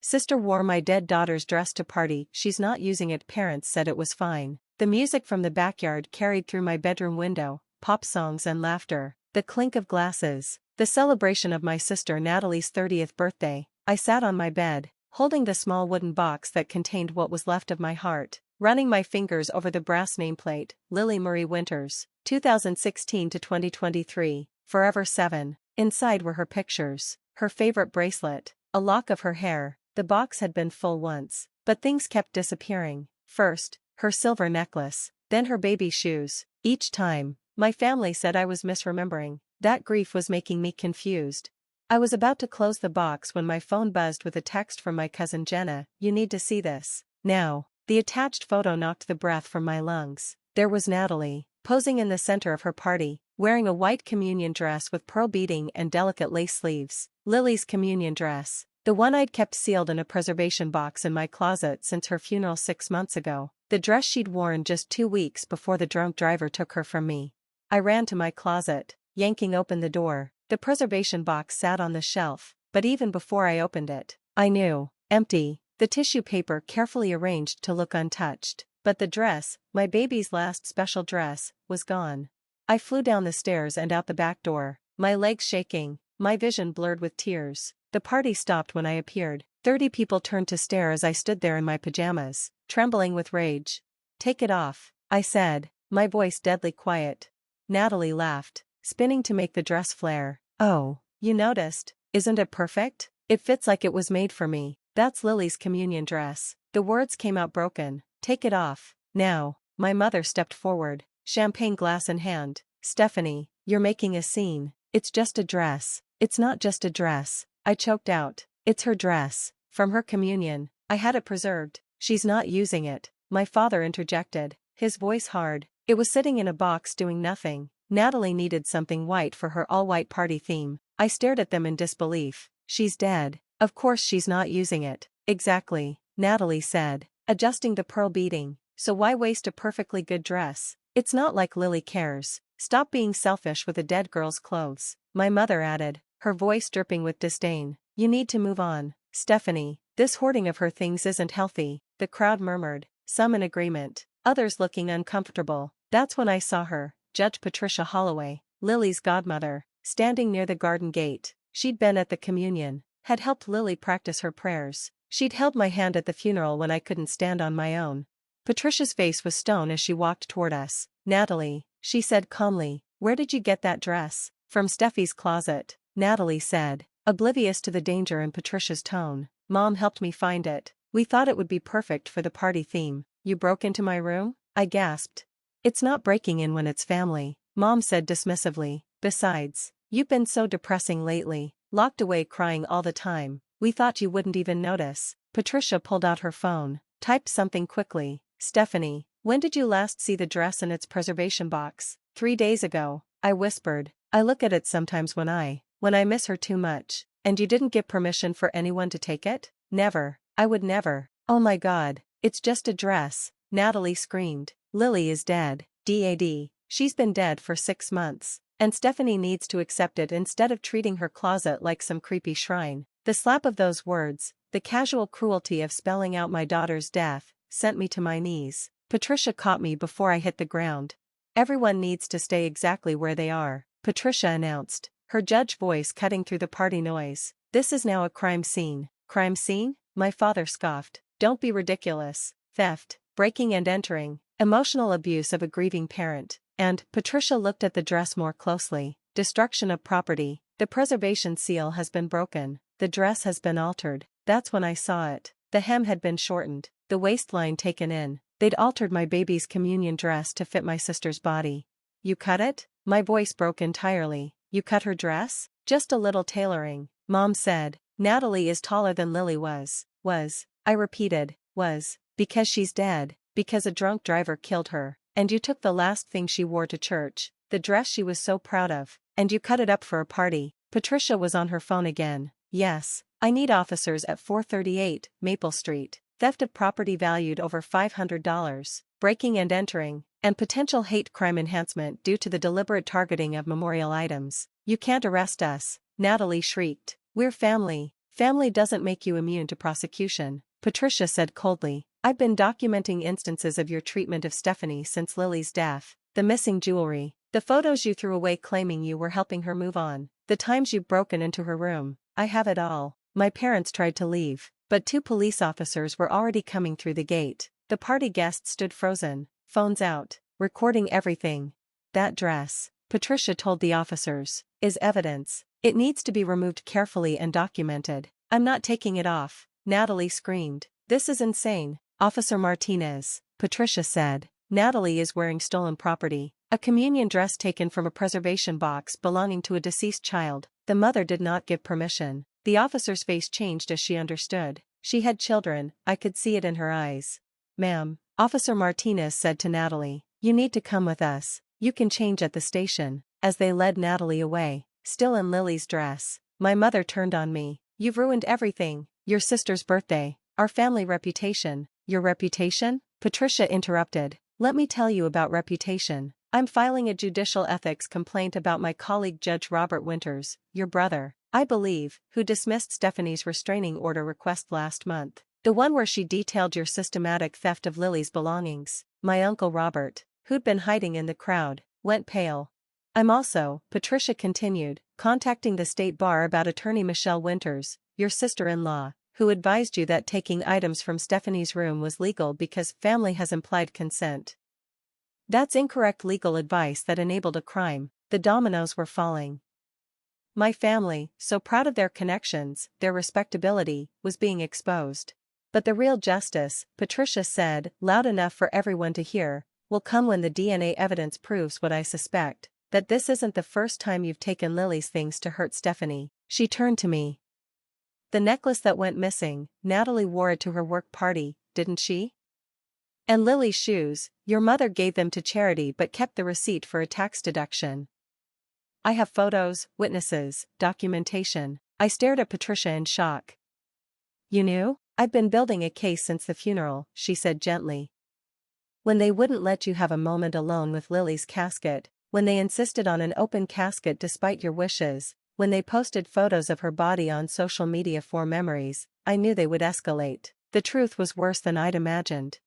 Sister wore my dead daughter's dress to party, she's not using it, parents said it was fine. The music from the backyard carried through my bedroom window, pop songs and laughter, the clink of glasses, the celebration of my sister Natalie's 30th birthday. I sat on my bed, holding the small wooden box that contained what was left of my heart, running my fingers over the brass nameplate, Lily Marie Winters, 2016 to 2023, Forever 7. Inside were her pictures, her favorite bracelet, a lock of her hair. The box had been full once, but things kept disappearing. First, her silver necklace, then her baby shoes. Each time, my family said I was misremembering. That grief was making me confused. I was about to close the box when my phone buzzed with a text from my cousin Jenna. You need to see this. Now. The attached photo knocked the breath from my lungs. There was Natalie, posing in the center of her party, wearing a white communion dress with pearl beading and delicate lace sleeves. Lily's communion dress. The one I'd kept sealed in a preservation box in my closet since her funeral 6 months ago. The dress she'd worn just 2 weeks before the drunk driver took her from me. I ran to my closet, yanking open the door. The preservation box sat on the shelf, but even before I opened it, I knew. Empty. The tissue paper carefully arranged to look untouched. But the dress, my baby's last special dress, was gone. I flew down the stairs and out the back door, my legs shaking, my vision blurred with tears. The party stopped when I appeared. 30 people turned to stare as I stood there in my pajamas, trembling with rage. Take it off, I said, my voice deadly quiet. Natalie laughed, spinning to make the dress flare. Oh, you noticed? Isn't it perfect? It fits like it was made for me. That's Lily's communion dress. The words came out broken. Take it off. Now. My mother stepped forward, champagne glass in hand. Stephanie, you're making a scene. It's just a dress. It's not just a dress. I choked out. It's her dress. From her communion. I had it preserved. She's not using it. My father interjected, his voice hard. It was sitting in a box doing nothing. Natalie needed something white for her all-white party theme. I stared at them in disbelief. She's dead. Of course she's not using it. Exactly, Natalie said, adjusting the pearl beading. So why waste a perfectly good dress? It's not like Lily cares. Stop being selfish with a dead girl's clothes. My mother added, her voice dripping with disdain. You need to move on, Stephanie. This hoarding of her things isn't healthy. The crowd murmured, some in agreement, others looking uncomfortable. That's when I saw her, Judge Patricia Holloway, Lily's godmother, standing near the garden gate. She'd been at the communion, had helped Lily practice her prayers. She'd held my hand at the funeral when I couldn't stand on my own. Patricia's face was stone as she walked toward us. Natalie, she said calmly, where did you get that dress? From Steffi's closet, Natalie said, oblivious to the danger in Patricia's tone. Mom helped me find it. We thought it would be perfect for the party theme. You broke into my room? I gasped. It's not breaking in when it's family, Mom said dismissively. Besides, you've been so depressing lately, locked away crying all the time. We thought you wouldn't even notice. Patricia pulled out her phone, typed something quickly. Stephanie, when did you last see the dress in its preservation box? 3 days ago, I whispered. I look at it sometimes when I miss her too much. And you didn't give permission for anyone to take it? Never. I would never. Oh my God, it's just a dress, Natalie screamed. Lily is dead. Dad. She's been dead for 6 months. And Stephanie needs to accept it instead of treating her closet like some creepy shrine. The slap of those words, the casual cruelty of spelling out my daughter's death, sent me to my knees. Patricia caught me before I hit the ground. Everyone needs to stay exactly where they are, Patricia announced, her judge voice cutting through the party noise. This is now a crime scene. Crime scene? My father scoffed. Don't be ridiculous. Theft, breaking and entering, emotional abuse of a grieving parent. And, Patricia looked at the dress more closely. Destruction of property. The preservation seal has been broken. The dress has been altered. That's when I saw it. The hem had been shortened, the waistline taken in. They'd altered my baby's communion dress to fit my sister's body. You cut it? My voice broke entirely. You cut her dress? Just a little tailoring, Mom said. Natalie is taller than Lily was. I repeated, because she's dead, because a drunk driver killed her, and you took the last thing she wore to church, the dress she was so proud of, and you cut it up for a party. Patricia was on her phone again. Yes, I need officers at 438 Maple Street. Theft of property valued over $500, breaking and entering, and potential hate crime enhancement due to the deliberate targeting of memorial items. You can't arrest us, Natalie shrieked. We're family. Family doesn't make you immune to prosecution, Patricia said coldly. I've been documenting instances of your treatment of Stephanie since Lily's death. The missing jewelry, the photos you threw away claiming you were helping her move on, the times you've broken into her room. I have it all. My parents tried to leave, but 2 police officers were already coming through the gate. The party guests stood frozen, phones out, recording everything. That dress, Patricia told the officers, is evidence. It needs to be removed carefully and documented. I'm not taking it off, Natalie screamed. This is insane. Officer Martinez, Patricia said. Natalie is wearing stolen property. A communion dress taken from a preservation box belonging to a deceased child. The mother did not give permission. The officer's face changed as she understood. She had children, I could see it in her eyes. Ma'am, Officer Martinez said to Natalie, you need to come with us. You can change at the station. As they led Natalie away, still in Lily's dress, my mother turned on me. You've ruined everything. Your sister's birthday, our family reputation. Your reputation? Patricia interrupted. Let me tell you about reputation. I'm filing a judicial ethics complaint about my colleague Judge Robert Winters, your brother, I believe, who dismissed Stephanie's restraining order request last month. The one where she detailed your systematic theft of Lily's belongings. My uncle Robert, who'd been hiding in the crowd, went pale. I'm also, Patricia continued, contacting the state bar about attorney Michelle Winters, your sister-in-law, who advised you that taking items from Stephanie's room was legal because family has implied consent. That's incorrect legal advice that enabled a crime. The dominoes were falling. My family, so proud of their connections, their respectability, was being exposed. But the real justice, Patricia said, loud enough for everyone to hear, will come when the DNA evidence proves what I suspect, that this isn't the first time you've taken Lily's things to hurt Stephanie. She turned to me. The necklace that went missing, Natalie wore it to her work party, didn't she? And Lily's shoes, your mother gave them to charity but kept the receipt for a tax deduction. I have photos, witnesses, documentation. I stared at Patricia in shock. You knew? I've been building a case since the funeral, she said gently. When they wouldn't let you have a moment alone with Lily's casket, when they insisted on an open casket despite your wishes, when they posted photos of her body on social media for memories, I knew they would escalate. The truth was worse than I'd imagined.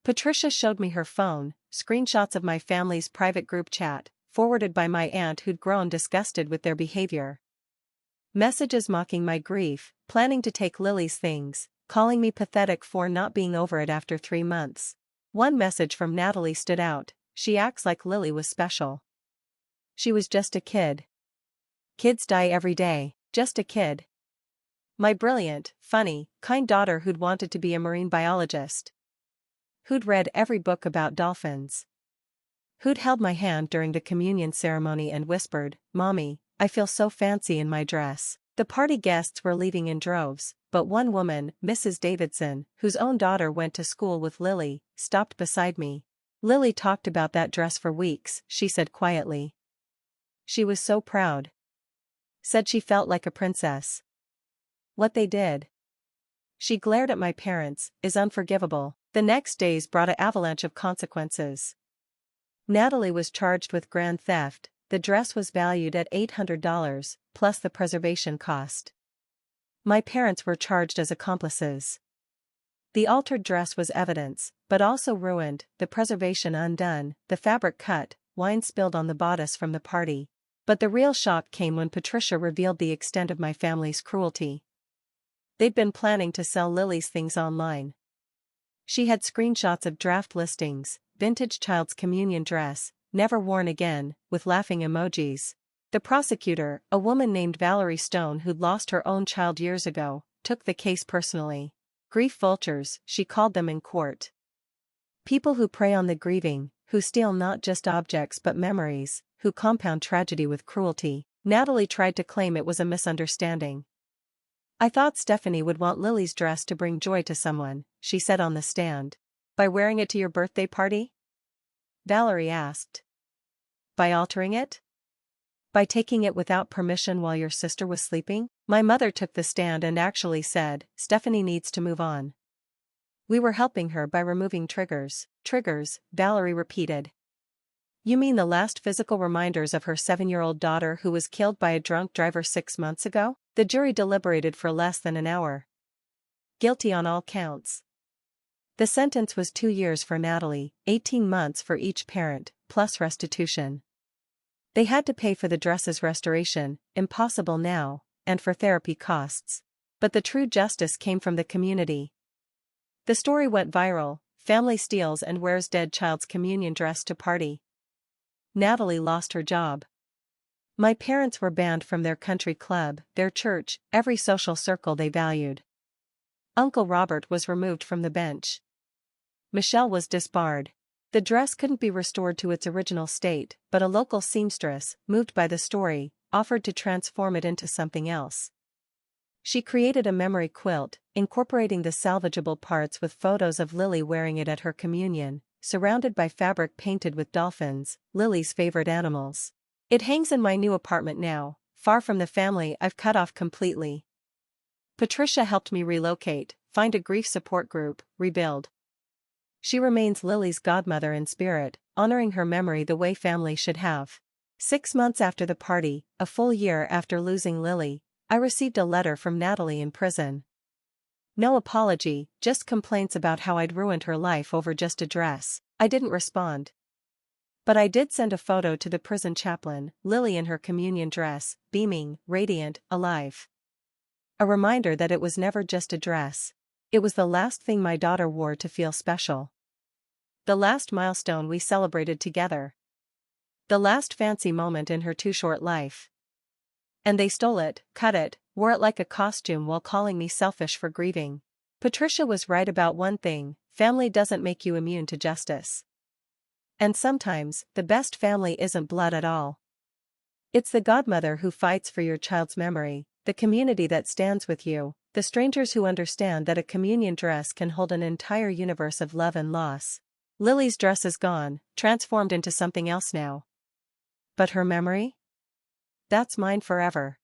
Patricia showed me her phone, screenshots of my family's private group chat, forwarded by my aunt who'd grown disgusted with their behavior. Messages mocking my grief, planning to take Lily's things, calling me pathetic for not being over it after 3 months. One message from Natalie stood out, she acts like Lily was special. She was just a kid. Kids die every day, just a kid. My brilliant, funny, kind daughter who'd wanted to be a marine biologist. Who'd read every book about dolphins. Who'd held my hand during the communion ceremony and whispered, Mommy, I feel so fancy in my dress. The party guests were leaving in droves, but one woman, Mrs. Davidson, whose own daughter went to school with Lily, stopped beside me. Lily talked about that dress for weeks, she said quietly. She was so proud. Said she felt like a princess. What they did. She glared at my parents, is unforgivable. The next days brought an avalanche of consequences. Natalie was charged with grand theft. The dress was valued at $800, plus the preservation cost. My parents were charged as accomplices. The altered dress was evidence, but also ruined, the preservation undone, the fabric cut, wine spilled on the bodice from the party. But the real shock came when Patricia revealed the extent of my family's cruelty. They'd been planning to sell Lily's things online. She had screenshots of draft listings, vintage child's communion dress, never worn again, with laughing emojis. The prosecutor, a woman named Valerie Stone who'd lost her own child years ago, took the case personally. Grief vultures, she called them in court. People who prey on the grieving, who steal not just objects but memories, who compound tragedy with cruelty. Natalie tried to claim it was a misunderstanding. I thought Stephanie would want Lily's dress to bring joy to someone, she said on the stand. By wearing it to your birthday party? Valerie asked. By altering it? By taking it without permission while your sister was sleeping? My mother took the stand and actually said, Stephanie needs to move on. We were helping her by removing triggers. Triggers, Valerie repeated. You mean the last physical reminders of her 7-year-old daughter who was killed by a drunk driver 6 months ago? The jury deliberated for less than an hour. Guilty on all counts. The sentence was 2 years for Natalie, 18 months for each parent, plus restitution. They had to pay for the dress's restoration, impossible now, and for therapy costs. But the true justice came from the community. The story went viral. Family steals and wears dead child's communion dress to party. Natalie lost her job. My parents were banned from their country club, their church, every social circle they valued. Uncle Robert was removed from the bench. Michelle was disbarred. The dress couldn't be restored to its original state, but a local seamstress, moved by the story, offered to transform it into something else. She created a memory quilt, incorporating the salvageable parts with photos of Lily wearing it at her communion, surrounded by fabric painted with dolphins, Lily's favorite animals. It hangs in my new apartment now, far from the family I've cut off completely. Patricia helped me relocate, find a grief support group, rebuild. She remains Lily's godmother in spirit, honoring her memory the way family should have. 6 months after the party, a full year after losing Lily, I received a letter from Natalie in prison. No apology, just complaints about how I'd ruined her life over just a dress. I didn't respond. But I did send a photo to the prison chaplain, Lily in her communion dress, beaming, radiant, alive. A reminder that it was never just a dress. It was the last thing my daughter wore to feel special. The last milestone we celebrated together. The last fancy moment in her too short life. And they stole it, cut it, wore it like a costume while calling me selfish for grieving. Patricia was right about one thing: family doesn't make you immune to justice. And sometimes, the best family isn't blood at all. It's the godmother who fights for your child's memory, the community that stands with you, the strangers who understand that a communion dress can hold an entire universe of love and loss. Lily's dress is gone, transformed into something else now. But her memory? That's mine forever.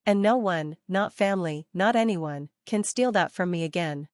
And no one, not family, not anyone, can steal that from me again.